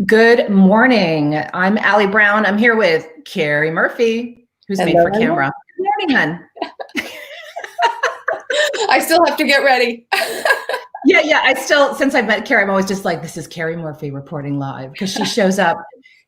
Good morning. I'm Allie Brown. I'm here with Keri Murphy, who's made for camera. Good morning, hon. I still have to get ready. Yeah. Since I've met Keri, I'm always just like, this is Keri Murphy reporting live, because she shows up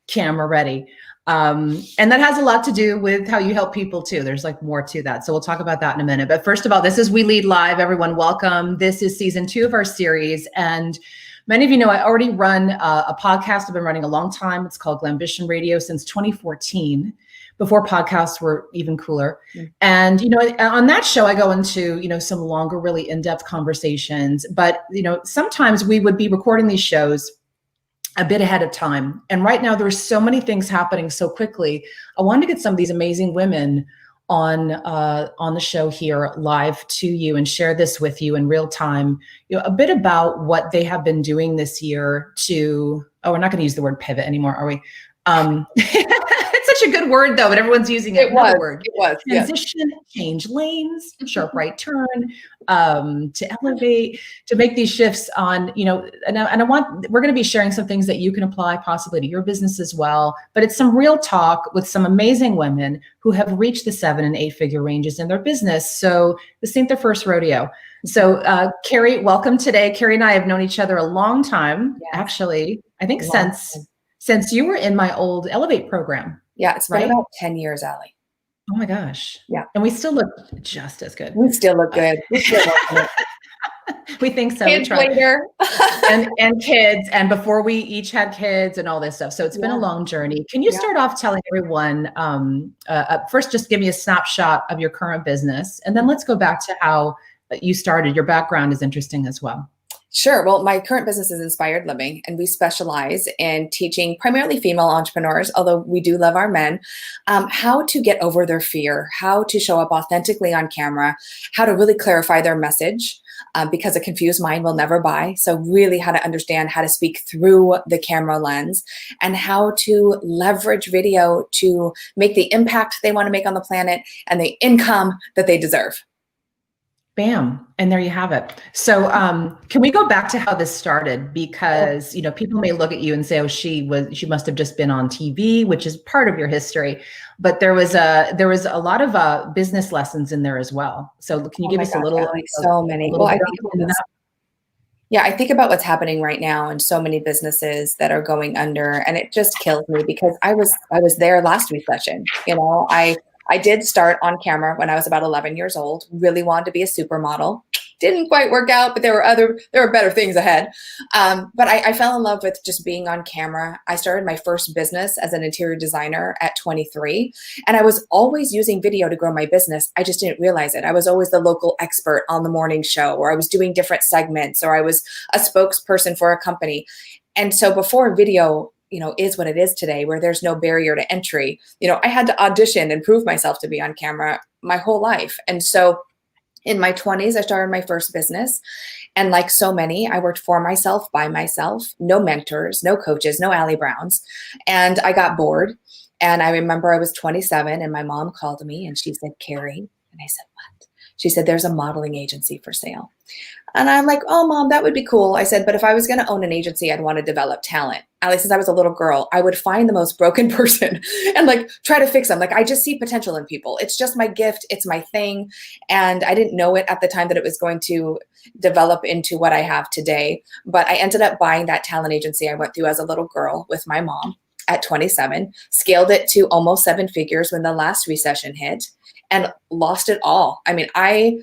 camera ready. And that has a lot to do with how you help people too. There's like more to that. So we'll talk about that in a minute. But first of all, this is We Lead Live. Everyone, welcome. This is season 2 of our series. And many of you know I already run a podcast. I've been running a long time. It's called Glambition Radio since 2014, before podcasts were even cooler. And, on that show, I go into, some longer, really in-depth conversations. But, sometimes we would be recording these shows a bit ahead of time. And right now there's so many things happening so quickly. I wanted to get some of these amazing women on the show here live to you and share this with you in real time, a bit about what they have been doing this year to, we're not going to use the word pivot anymore, are we? It's such a good word though, but everyone's using it. It was. Transition, yes. Change lanes, sharp right turn, to elevate, to make these shifts on, we're going to be sharing some things that you can apply possibly to your business as well. But it's some real talk with some amazing women who have reached the 7 and 8 figure ranges in their business. So this ain't their first rodeo. So Keri, welcome today. Keri and I have known each other a long time, actually. I think since you were in my old Elevate program. Yeah, it's been about 10 years, Allie. Oh my gosh. Yeah. And we still look just as good. We still look good. We think so. Kids later. and kids. And before we each had kids and all this stuff. So it's been a long journey. Can you start off telling everyone, first, just give me a snapshot of your current business, and then let's go back to how you started. Your background is interesting as well. Sure. Well, my current business is Inspired Living, and we specialize in teaching primarily female entrepreneurs, although we do love our men, how to get over their fear, how to show up authentically on camera, how to really clarify their message, because a confused mind will never buy. So really how to understand how to speak through the camera lens, and how to leverage video to make the impact they want to make on the planet and the income that they deserve. Bam. And there you have it. So can we go back to how this started? Because, people may look at you and say, oh, she must have just been on TV, which is part of your history. But there was a lot of business lessons in there as well. So can you give us a little? So many. Well, I think about what's happening right now and so many businesses that are going under, and it just kills me because I was there last recession. I did start on camera when I was about 11 years old, really wanted to be a supermodel. Didn't quite work out, but there were better things ahead. But I fell in love with just being on camera. I started my first business as an interior designer at 23. And I was always using video to grow my business. I just didn't realize it. I was always the local expert on the morning show, or I was doing different segments, or I was a spokesperson for a company. And so before video is what it is today, where there's no barrier to entry. I had to audition and prove myself to be on camera my whole life. And so in my 20s, I started my first business. And like so many, I worked for myself, by myself, no mentors, no coaches, no Allie Browns. And I got bored. And I remember I was 27 and my mom called me and she said, Keri. And I said, what? She said, there's a modeling agency for sale. And I'm like, oh, Mom, that would be cool. I said, but if I was going to own an agency, I'd want to develop talent. Allie, since I was a little girl, I would find the most broken person and try to fix them. I just see potential in people. It's just my gift. It's my thing. And I didn't know it at the time that it was going to develop into what I have today. But I ended up buying that talent agency I went through as a little girl with my mom at 27, scaled it to almost 7 figures when the last recession hit, and lost it all. I mean, I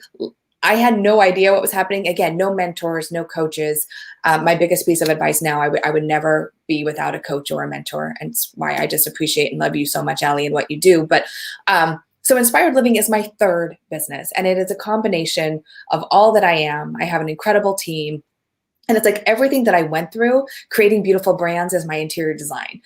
had no idea what was happening. Again, no mentors, no coaches. My biggest piece of advice now, I would never be without a coach or a mentor. And it's why I just appreciate and love you so much, Allie, and what you do. But so Inspired Living is my third business. And it is a combination of all that I am. I have an incredible team. And it's like everything that I went through, creating beautiful brands is my interior design.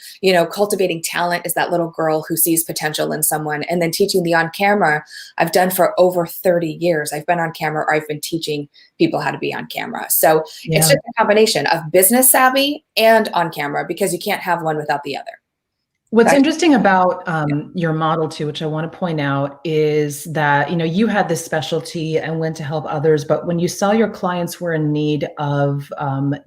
Cultivating talent is that little girl who sees potential in someone. And then teaching the on camera, I've done for over 30 years. I've been on camera, or I've been teaching people how to be on camera. So it's just a combination of business savvy and on camera, because you can't have one without the other. What's interesting about your model too, which I want to point out, is that, you had this specialty and went to help others, but when you saw your clients were in need of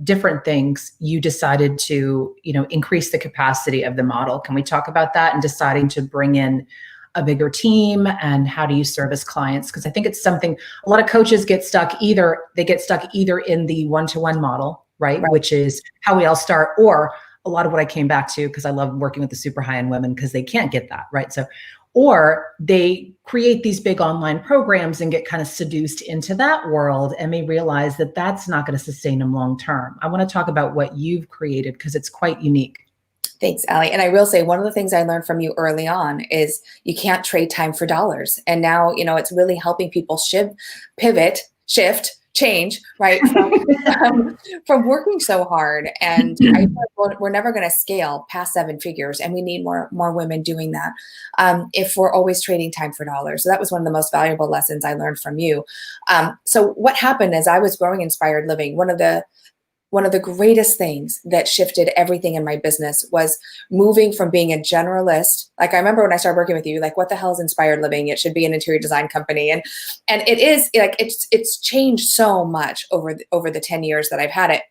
different things, you decided to, increase the capacity of the model. Can we talk about that and deciding to bring in a bigger team, and how do you service clients? Because I think it's something a lot of coaches get stuck either in the one-to-one model, right? Which is how we all start, or a lot of what I came back to, because I love working with the super high-end women because they can't get that, right? So, or they create these big online programs and get kind of seduced into that world and may realize that that's not going to sustain them long-term. I want to talk about what you've created because it's quite unique. Thanks, Allie. And I will say one of the things I learned from you early on is you can't trade time for dollars. And now, it's really helping people pivot, shift, change, right? From working so hard. And we're never going to scale past 7 figures, and we need more women doing that if we're always trading time for dollars. So that was one of the most valuable lessons I learned from you. So what happened as I was growing Inspired Living, one of the greatest things that shifted everything in my business was moving from being a generalist. Like, I remember when I started working with you, like, what the hell is Inspired Living? It should be an interior design company. And it is, like, it's changed so much over the 10 years that I've had it.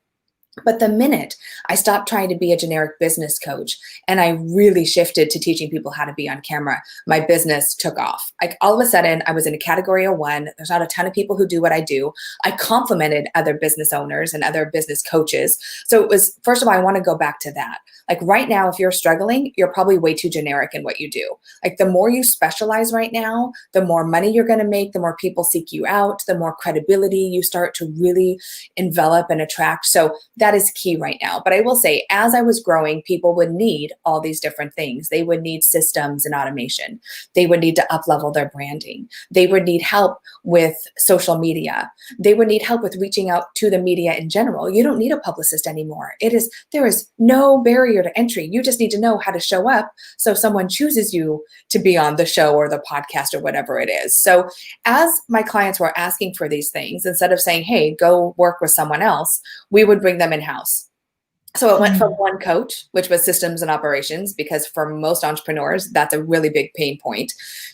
But the minute I stopped trying to be a generic business coach and I really shifted to teaching people how to be on camera, my business took off. Like, all of a sudden, I was in a category of 1. There's not a ton of people who do what I do. I complimented other business owners and other business coaches. So it was, first of all, I want to go back to that. Like, right now, if you're struggling, you're probably way too generic in what you do. Like, the more you specialize right now, the more money you're going to make, the more people seek you out, the more credibility you start to really envelop and attract. So that is key right now. But I will say, as I was growing, people would need all these different things. They would need systems and automation. They would need to up-level their branding. They would need help with social media. They would need help with reaching out to the media in general. You don't need a publicist anymore. There is no barrier to entry. You just need to know how to show up so someone chooses you to be on the show or the podcast or whatever it is. So as my clients were asking for these things, instead of saying, hey, go work with someone else, we would bring them in-house. So it went from one coach, which was systems and operations, because for most entrepreneurs, that's a really big pain point,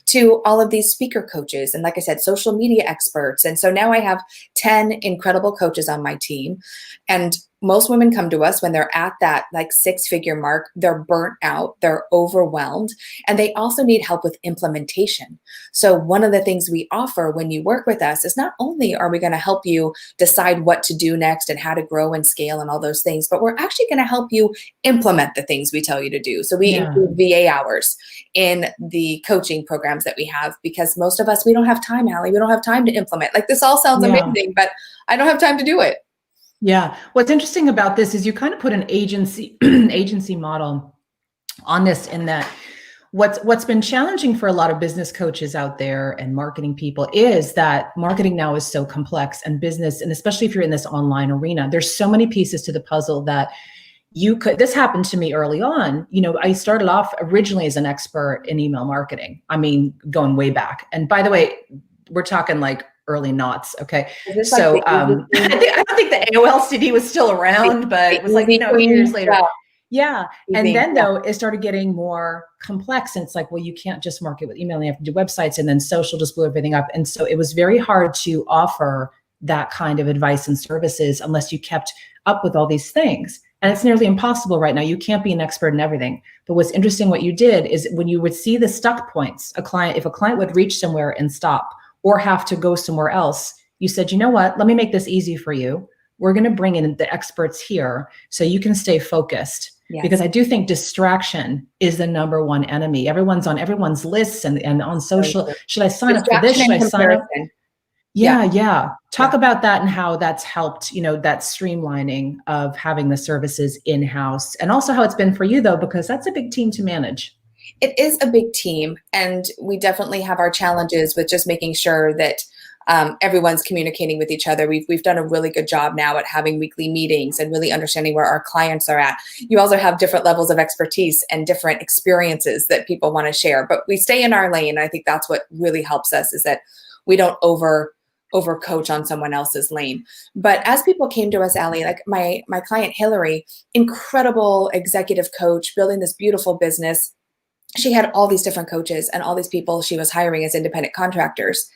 to all of these speaker coaches. And like I said, social media experts. And so now I have 10 incredible coaches on my team. And most women come to us when they're at that like 6-figure mark. They're burnt out, they're overwhelmed, and they also need help with implementation. So one of the things we offer when you work with us is not only are we going to help you decide what to do next and how to grow and scale and all those things, but we're actually going to help you implement the things we tell you to do. So we include VA hours in the coaching programs that we have, because most of us, we don't have time, Allie. We don't have time to implement. Like, this all sounds amazing, but I don't have time to do it. Yeah. What's interesting about this is you kind of put an agency model on this, in that what's been challenging for a lot of business coaches out there and marketing people is that marketing now is so complex, and business, and especially if you're in this online arena, there's so many pieces to the puzzle that this happened to me early on. I started off originally as an expert in email marketing. I mean, going way back. And by the way, we're talking like early noughts. Okay. So I don't think the AOL CD was still around, but it was like, years later. Yeah. And then though, it started getting more complex, and it's like, well, you can't just market with email, you have to do websites, and then social just blew everything up. And so it was very hard to offer that kind of advice and services unless you kept up with all these things. And it's nearly impossible right now. You can't be an expert in everything. But what's interesting, what you did is when you would see the stuck points, if a client would reach somewhere and stop, or have to go somewhere else, you said, you know what, let me make this easy for you. We're going to bring in the experts here so you can stay focused. Yes. Because I do think distraction is the number one enemy. Everyone's on everyone's lists and on social. Should I sign up for this? Should I sign up? Yeah. Talk about that and how that's helped, that streamlining of having the services in-house, and also how it's been for you though, because that's a big team to manage. It is a big team, and we definitely have our challenges with just making sure that everyone's communicating with each other. We've done a really good job now at having weekly meetings and really understanding where our clients are at. You also have different levels of expertise and different experiences that people want to share, but we stay in our lane. And I think that's what really helps us, is that we don't over coach on someone else's lane. But as people came to us, Allie, like my client Hillary, incredible executive coach, building this beautiful business, she had all these different coaches and all these people she was hiring as independent contractors.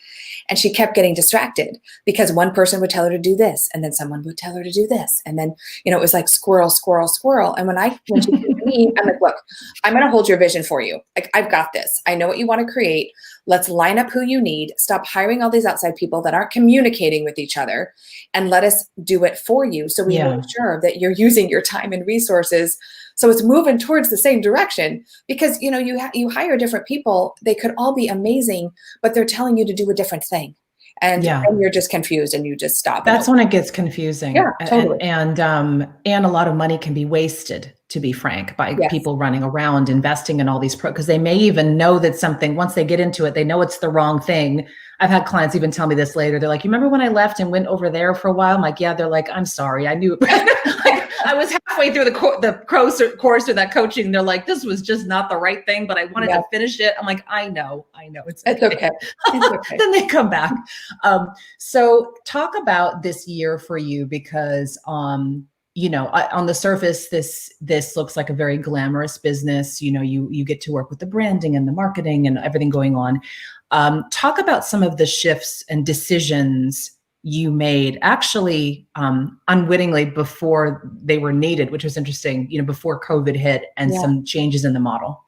And she kept getting distracted because one person would tell her to do this, and then someone would tell her to do this. And then, it was like squirrel, squirrel, squirrel. And when she came to me, I'm like, look, I'm going to hold your vision for you. Like, I've got this. I know what you want to create. Let's line up who you need. Stop hiring all these outside people that aren't communicating with each other, and let us do it for you. So we make sure that you're using your time and resources so it's moving towards the same direction, because, you hire different people. They could all be amazing, but they're telling you to do a different thing. And you're just confused and you just stop. That's when it gets confusing. Yeah, totally. And a lot of money can be wasted, to be frank, by people running around investing in all these because they may even know that something, once they get into it, they know it's the wrong thing. I've had clients even tell me this later. They're like, you remember when I left and went over there for a while? I'm like, yeah. They're like, I'm sorry. I knew like, I was halfway through the course or that coaching. They're like, this was just not the right thing, but I wanted to finish it. I'm like, I know. It's okay. It's okay. Then they come back. So talk about this year for you, because on the surface, this looks like a very glamorous business. You get to work with the branding and the marketing and everything going on. Talk about some of the shifts and decisions you made, actually unwittingly, before they were needed, which was interesting, before COVID hit, and some changes in the model.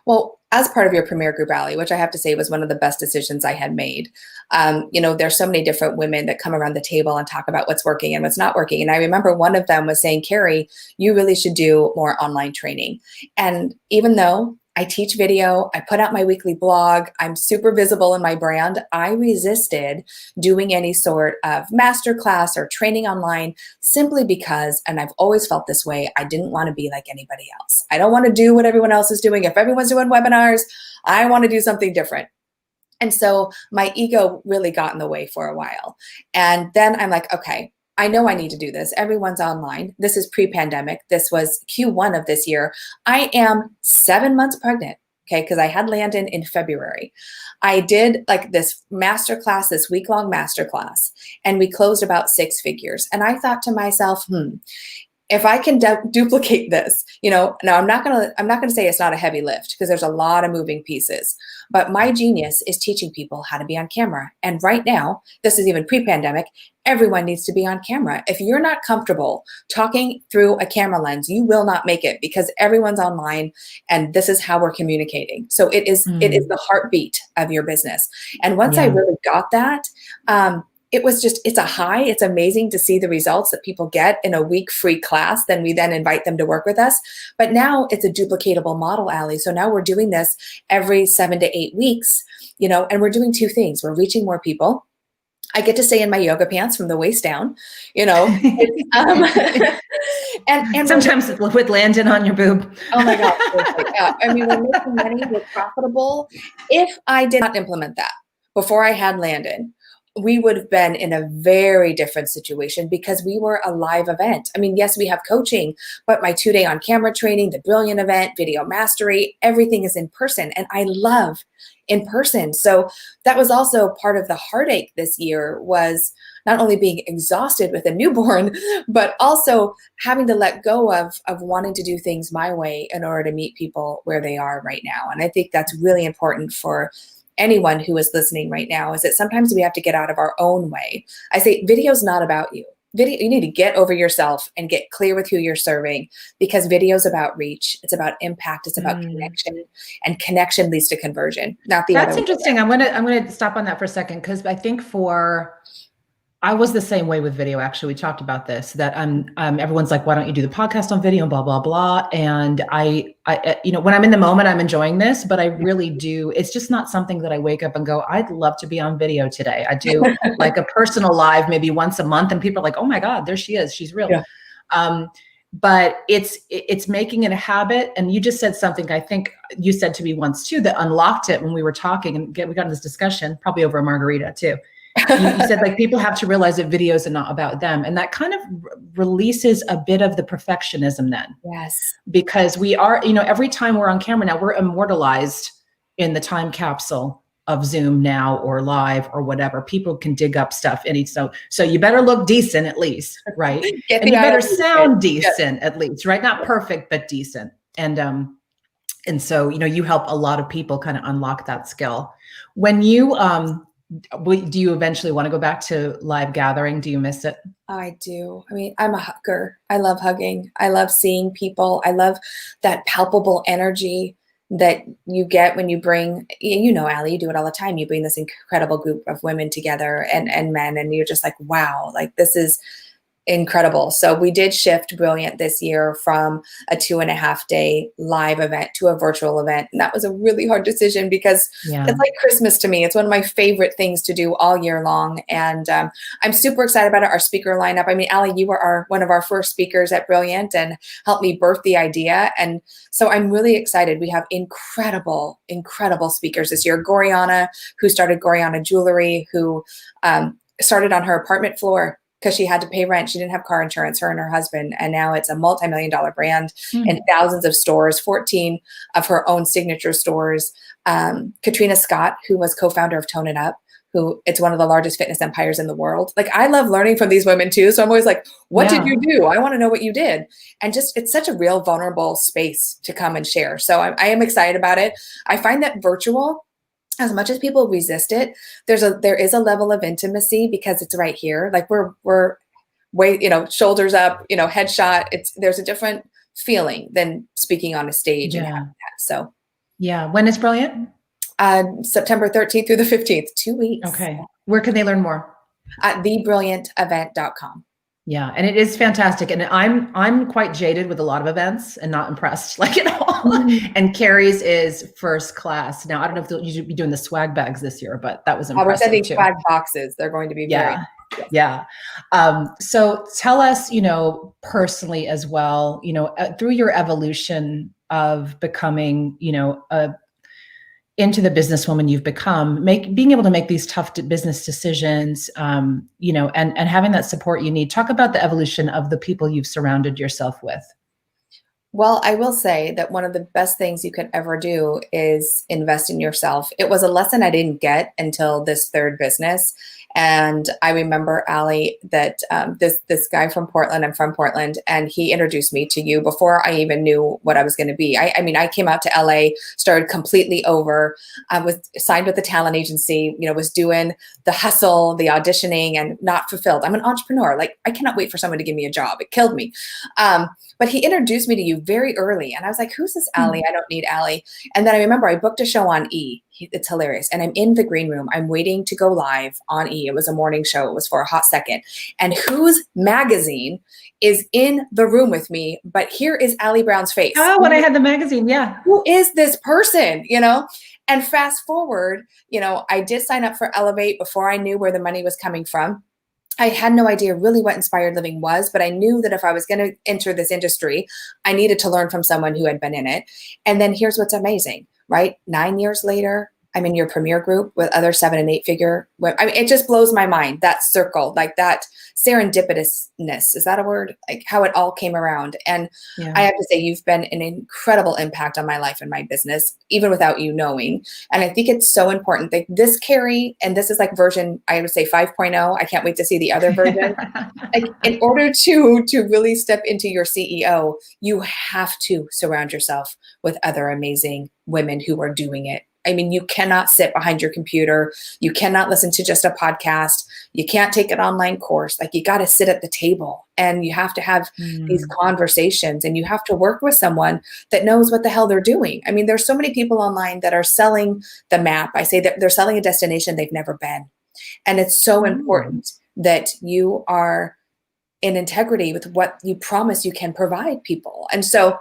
Well, as part of your Premier Group, Allie, which I have to say was one of the best decisions I had made. There's so many different women that come around the table and talk about what's working and what's not working. And I remember one of them was saying, Keri, you really should do more online training. And even though I teach video, I put out my weekly blog, I'm super visible in my brand, I resisted doing any sort of masterclass or training online, simply because, and I've always felt this way, I didn't want to be like anybody else. I don't want to do what everyone else is doing. If everyone's doing webinars, I want to do something different. And so my ego really got in the way for a while. And then I'm like, okay, I know I need to do this. Everyone's online. This is pre-pandemic. This was Q1 of this year. I am 7 months pregnant, okay, because I had Landon in February. I did like this masterclass, this week-long masterclass, and we closed about 6 figures. And I thought to myself, if I can duplicate this, now I'm not gonna say it's not a heavy lift, because there's a lot of moving pieces, but my genius is teaching people how to be on camera. And right now, this is even pre-pandemic, everyone needs to be on camera. If you're not comfortable talking through a camera lens, you will not make it, because everyone's online and this is how we're communicating. So it is the heartbeat of your business. And once I really got that, it's a high. It's amazing to see the results that people get in a week free class. Then we then invite them to work with us. But now it's a duplicatable model, Allie. So now we're doing this every 7 to 8 weeks, and we're doing 2 things. We're reaching more people. I get to stay in my yoga pants from the waist down, and sometimes with Landon on your boob. Oh my God. Yeah. I mean, we're making money, we're profitable. If I did not implement that before I had Landon, we would have been in a very different situation, because we were a live event. I mean, yes, we have coaching, but my 2-day on camera training, the Brilliant event, video mastery, everything is in person. And I love in person. So that was also part of the heartache this year, was not only being exhausted with a newborn, but also having to let go of wanting to do things my way in order to meet people where they are right now. And I think that's really important for anyone who is listening right now, is that sometimes we have to get out of our own way. I say video's not about you. Video, you need to get over yourself and get clear with who you're serving, because video is about reach. It's about impact. It's about connection, and connection leads to conversion. Not the other way. That's interesting. I'm gonna stop on that for a second, because I think I was the same way with video. Actually, we talked about this, that everyone's like, why don't you do the podcast on video and blah, blah, blah. And I when I'm in the moment, I'm enjoying this, but I really do. It's just not something that I wake up and go, I'd love to be on video today. I do like a personal live maybe once a month, and people are like, oh my God, there she is. She's real. Yeah. But it's making it a habit. And you just said something, I think you said to me once too, that unlocked it when we were talking, and we got in this discussion, probably over a margarita too. You said like people have to realize that videos are not about them, and that kind of releases a bit of the perfectionism then. Yes, because we are, every time we're on camera now, we're immortalized in the time capsule of Zoom now, or live, or whatever. People can dig up stuff so you better look decent at least, right? And you better sound decent at least, right? Not perfect, but decent. And And so, you help a lot of people kind of unlock that skill. When you, do you eventually want to go back to live gathering? Do you miss it? I do. I mean, I'm a hugger. I love hugging. I love seeing people. I love that palpable energy that you get when you bring, Allie, you do it all the time. You bring this incredible group of women together and men, and you're just like, wow, like this is incredible. So we did shift Brilliant this year from a 2.5-day live event to a virtual event. And that was a really hard decision because it's like Christmas to me. It's one of my favorite things to do all year long. And I'm super excited about it. Our speaker lineup. I mean, Allie, you were one of our first speakers at Brilliant and helped me birth the idea. And so I'm really excited. We have incredible, incredible speakers this year. Goriana, who started Goriana Jewelry, who started on her apartment floor because she had to pay rent. She didn't have car insurance, her and her husband. And now it's a multi-million-dollar brand in thousands of stores, 14 of her own signature stores. Katrina Scott, who was co-founder of Tone It Up, who it's one of the largest fitness empires in the world. Like, I love learning from these women too. So I'm always like, what did you do? I want to know what you did. And just, it's such a real vulnerable space to come and share. So I am excited about it. I find that virtual, as much as people resist it, there is a level of intimacy because it's right here. Like we're way, shoulders up, headshot. There's a different feeling than speaking on a stage and having that. So yeah. When is Brilliant? September 13th through the 15th, 2 weeks. Okay. Where can they learn more? At thebrilliantevent.com. Yeah. And it is fantastic. And I'm quite jaded with a lot of events and not impressed like at all. And Keri's is first class. Now, I don't know if you'll be doing the swag bags this year, but that was impressive. We're sending swag boxes. They're going to be very. Yeah. So tell us, personally as well, through your evolution of becoming, into the businesswoman you've become, being able to make these tough business decisions, and having that support you need. Talk about the evolution of the people you've surrounded yourself with. Well, I will say that one of the best things you can ever do is invest in yourself. It was a lesson I didn't get until this third business. And I remember, Allie, that this guy from Portland, I'm from Portland, and he introduced me to you before I even knew what I was going to be. I mean, I came out to LA, started completely over. I was signed with the talent agency, was doing the hustle, the auditioning, and not fulfilled. I'm an entrepreneur. Like, I cannot wait for someone to give me a job. It killed me. But he introduced me to you very early. And I was like, who's this Allie? I don't need Allie. And then I remember I booked a show on E. It's hilarious. And I'm in the green room. I'm waiting to go live on E. It was a morning show. It was for a hot second. And whose magazine is in the room with me? But here is Allie Brown's face. Oh, when I had the magazine. Yeah. Who is this person? And fast forward, I did sign up for Elevate before I knew where the money was coming from. I had no idea really what inspired living was, but I knew that if I was going to enter this industry, I needed to learn from someone who had been in it. And then here's what's amazing, right? 9 years later, I'm in your premier group with other 7 and 8 figure. I mean, it just blows my mind, that circle, like that serendipitousness. Is that a word? Like how it all came around. And I have to say, you've been an incredible impact on my life and my business, even without you knowing. And I think it's so important that this Keri, and this is like version, I would say 5.0. I can't wait to see the other version. Like, in order to really step into your CEO, you have to surround yourself with other amazing women who are doing it. I mean, you cannot sit behind your computer. You cannot listen to just a podcast. You can't take an online course. Like, you got to sit at the table and you have to have these conversations, and you have to work with someone that knows what the hell they're doing. I mean, there's so many people online that are selling the map. I say that they're selling a destination they've never been. And it's so important that you are in integrity with what you promise you can provide people. And so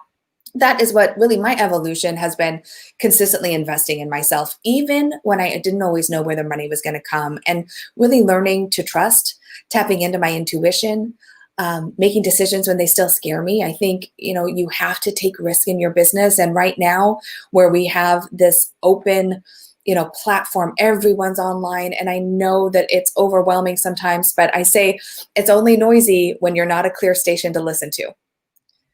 that is what really my evolution has been, consistently investing in myself, even when I didn't always know where the money was going to come, and really learning to trust, tapping into my intuition, making decisions when they still scare me. I think, you have to take risk in your business. And right now, where we have this open, platform, everyone's online. And I know that it's overwhelming sometimes, but I say it's only noisy when you're not a clear station to listen to.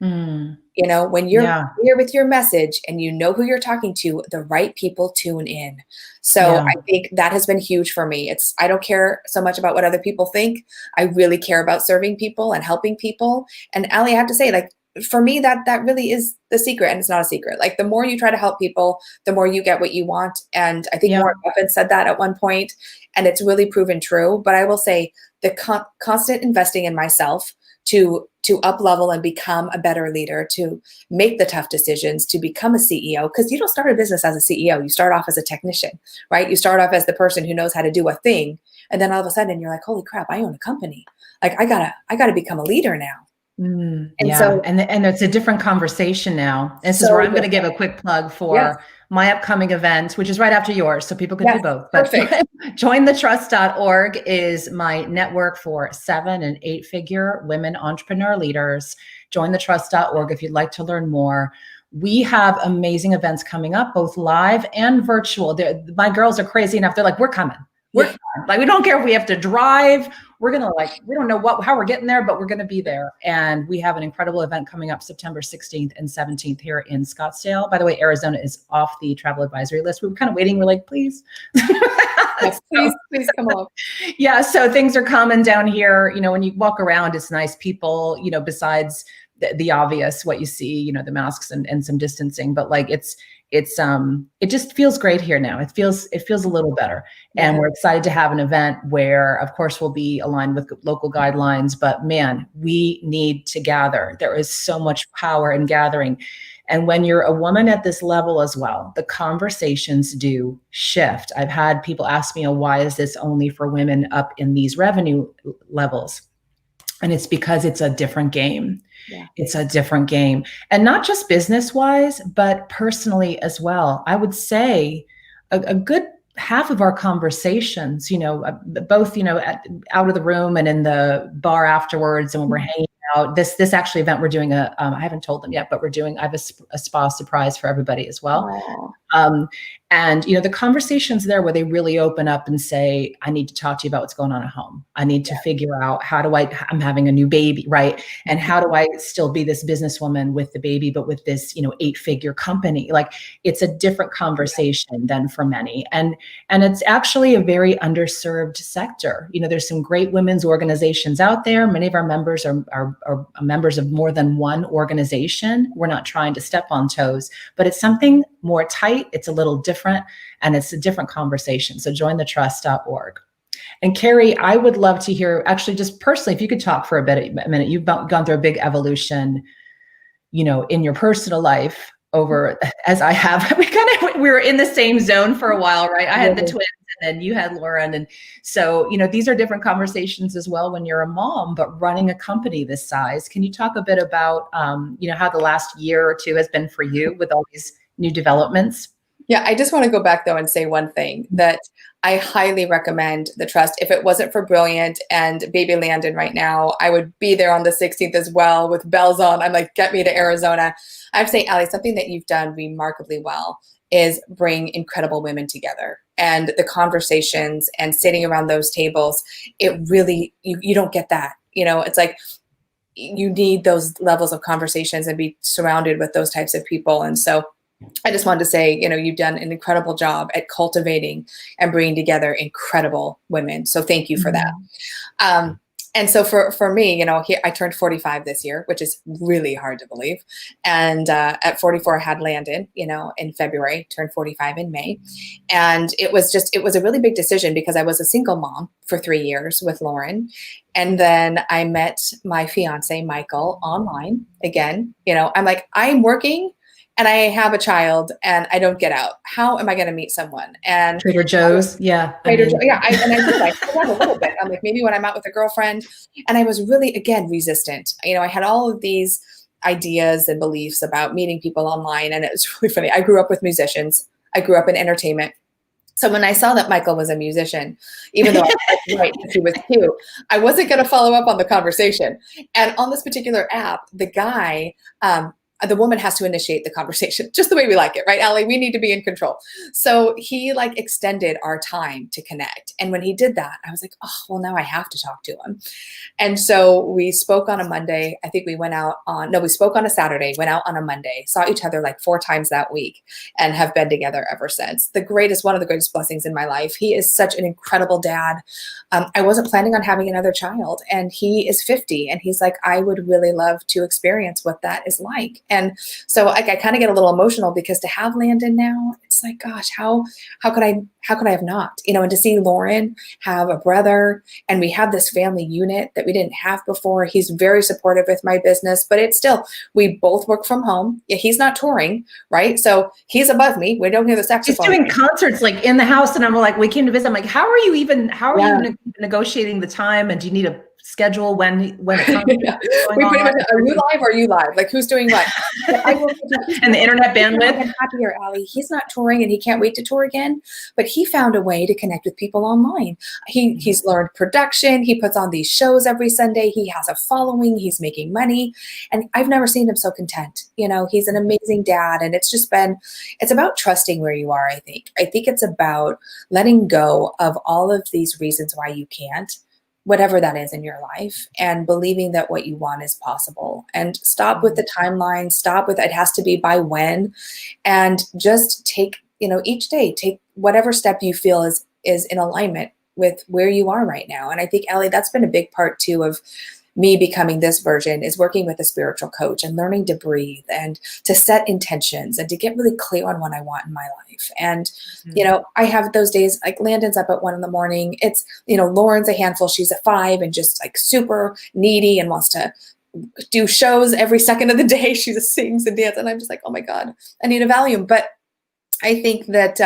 When you're clear with your message and you know who you're talking to, the right people tune in. So I think that has been huge for me. I don't care so much about what other people think. I really care about serving people and helping people. And Allie, I have to say, like, for me, that really is the secret, and it's not a secret. Like the more you try to help people, the more you get what you want. And I think Yeah. Warren Buffett said that at one point, and it's really proven true. But I will say the constant investing in myself to up level and become a better leader, to make the tough decisions, to become a CEO, because you don't start a business as a CEO. You start off as a technician, right? You start off as the person who knows how to do a thing, and then all of a sudden you're like, holy crap, I own a company. Like I gotta become a leader now. And Yeah. so, And it's a different conversation now. This is so where I'm going to different. give a quick plug Yes. for my upcoming event, which is right after yours. So people could do Yes. both. But Perfect. jointhetrust.org is my network for 7 and 8 figure women entrepreneur leaders. Jointhetrust.org if you'd like to learn more. We have amazing events coming up, both live and virtual. My girls are crazy enough. They're like, we're coming. We're coming. Like, we don't care if we have to drive. We're going to we don't know how we're getting there, but we're going to be there. And we have an incredible event coming up September 16th and 17th here in Scottsdale. By the way, Arizona is off the travel advisory list. We were kind of waiting. We're like, please. Yes, please come on. Yeah. So things are common down here. When you walk around, it's nice people, besides the obvious, what you see, the masks and some distancing, but it just feels great here now. It feels a little better. And we're excited to have an event where, of course, we'll be aligned with local guidelines, but man, we need to gather. There is so much power in gathering. And when you're a woman at this level as well, the conversations do shift. I've had people ask me, why is this only for women up in these revenue levels? And it's because it's a different game. Yeah. It's a different game. And not just business-wise, but personally as well. I would say a good half of our conversations, both, out of the room and in the bar afterwards, and when we're hanging out, this actually event we're doing I haven't told them yet, but I have a spa surprise for everybody as well. And, the conversations there where they really open up and say, I need to talk to you about what's going on at home. I need to figure out I'm having a new baby, right? And how do I still be this businesswoman with the baby, but with this, 8-figure company? Like, it's a different conversation than for many. And it's actually a very underserved sector. There's some great women's organizations out there. Many of our members are members of more than one organization. We're not trying to step on toes, but it's something more tight. It's a little different, and it's a different conversation. So jointhetrust.org. And Keri, I would love to hear, actually, just personally, if you could talk for a minute. You've gone through a big evolution, in your personal life as I have. We were in the same zone for a while, right? I had the twins, and then you had Lauren. And so, these are different conversations as well when you're a mom, but running a company this size. Can you talk a bit about, how the last year or two has been for you with all these new developments? Yeah, I just want to go back though and say one thing, that I highly recommend the Trust. If it wasn't for Brilliant and baby Landon right now, I would be there on the 16th as well with bells on. I'm like, get me to Arizona. I have to say, Allie, something that you've done remarkably well is bring incredible women together, and the conversations and sitting around those tables. It really, you don't get that. It's like, you need those levels of conversations and be surrounded with those types of people. And so I just wanted to say, you've done an incredible job at cultivating and bringing together incredible women. So thank you for that. And so for me, I turned 45 this year, which is really hard to believe. And at 44, I had Landon, in February, turned 45 in May. And it was a really big decision because I was a single mom for 3 years with Lauren. And then I met my fiance, Michael, online again. I'm like, I'm working and I have a child and I don't get out. How am I going to meet someone? And Trader Joe's. Yeah. Trader Joe's. Yeah. I did a little bit. I'm like, maybe when I'm out with a girlfriend. And I was really, again, resistant. I had all of these ideas and beliefs about meeting people online. And it was really funny. I grew up with musicians. I grew up in entertainment. So when I saw that Michael was a musician, even though I was right, he was cute, I wasn't going to follow up on the conversation. And on this particular app, the guy, the woman has to initiate the conversation, just the way we like it, right, Allie? We need to be in control. So he like extended our time to connect. And when he did that, I was like, oh, well, now I have to talk to him. And so we spoke on a Monday. I think we spoke on a Saturday, went out on a Monday, saw each other like 4 times that week, and have been together ever since. One of the greatest blessings in my life. He is such an incredible dad. I wasn't planning on having another child, and he is 50, and he's like, I would really love to experience what that is like. And so I kind of get a little emotional, because to have Landon now, it's like, gosh, how could I have not, and to see Lauren have a brother, and we have this family unit that we didn't have before. He's very supportive with my business, but it's still, we both work from home. Yeah, he's not touring, right? So he's above me. We don't hear the saxophone. He's doing concerts like in the house, and I'm like, we came to visit. I'm like, how are you negotiating the time, and do you need a schedule when it comes? Yeah. We pretty much, are you live or are you live? Like, who's doing what? And the internet bandwidth. I'm happier, Allie. He's not touring, and he can't wait to tour again, but he found a way to connect with people online. He's learned production. He puts on these shows every Sunday. He has a following. He's making money, and I've never seen him so content. He's an amazing dad, and it's about trusting where you are. I think it's about letting go of all of these reasons why you can't, whatever that is in your life, and believing that what you want is possible, and stop with the timeline, stop with it has to be by when, and just take, each day, take whatever step you feel is in alignment with where you are right now. And I think, Ellie, that's been a big part too of me becoming this version, is working with a spiritual coach and learning to breathe and to set intentions and to get really clear on what I want in my life. And, I have those days, like Landon's up at 1 a.m. It's, Lauren's a handful. She's at 5 and just like super needy and wants to do shows every second of the day. She just sings and dances. And I'm just like, oh my God, I need a Valium. But I think that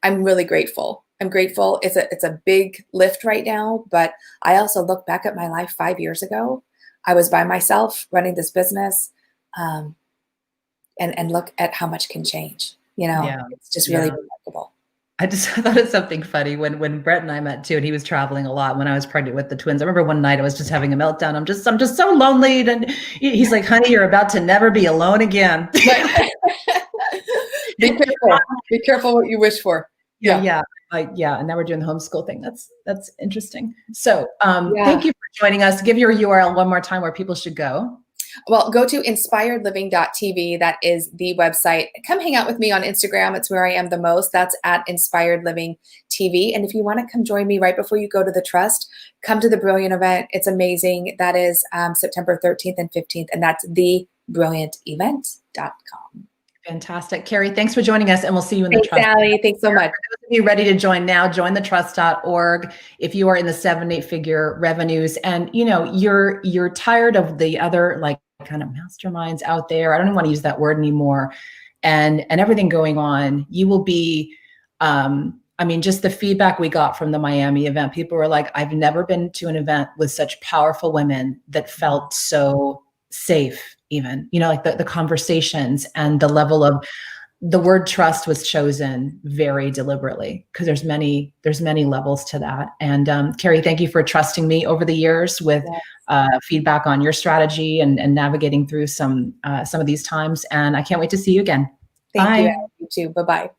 I'm really grateful. I'm grateful. It's a big lift right now, but I also look back at my life 5 years ago. I was by myself running this business, and look at how much can change. It's just really remarkable. I thought it's something funny when Brett and I met too, and he was traveling a lot when I was pregnant with the twins. I remember one night I was just having a meltdown. I'm just so lonely, and he's like, "Honey, you're about to never be alone again." Be careful. Be careful what you wish for. Yeah. And now we're doing the homeschool thing. That's interesting. So thank you for joining us. Give your URL one more time where people should go. Well, go to inspiredliving.tv. That is the website. Come hang out with me on Instagram. It's where I am the most. That's at Inspired Living TV. And if you want to come join me right before you go to the Trust, come to the Brilliant event. It's amazing. That is September 13th and 15th. And that's thebrilliantevent.com. Fantastic. Keri, thanks for joining us, and we'll see you in the Trust. Sally. Thanks so much. For those of you ready to join now, join thetrust.org. If you are in the 7-8 figure revenues and you're tired of the other like kind of masterminds out there, I don't even want to use that word anymore, and everything going on, you will be just the feedback we got from the Miami event, people were like, I've never been to an event with such powerful women that felt so safe. Even, like the conversations and the level of the word trust was chosen very deliberately, because there's many levels to that. And Keri, thank you for trusting me over the years with feedback on your strategy and navigating through some of these times. And I can't wait to see you again. Thank you. You too. Bye-bye.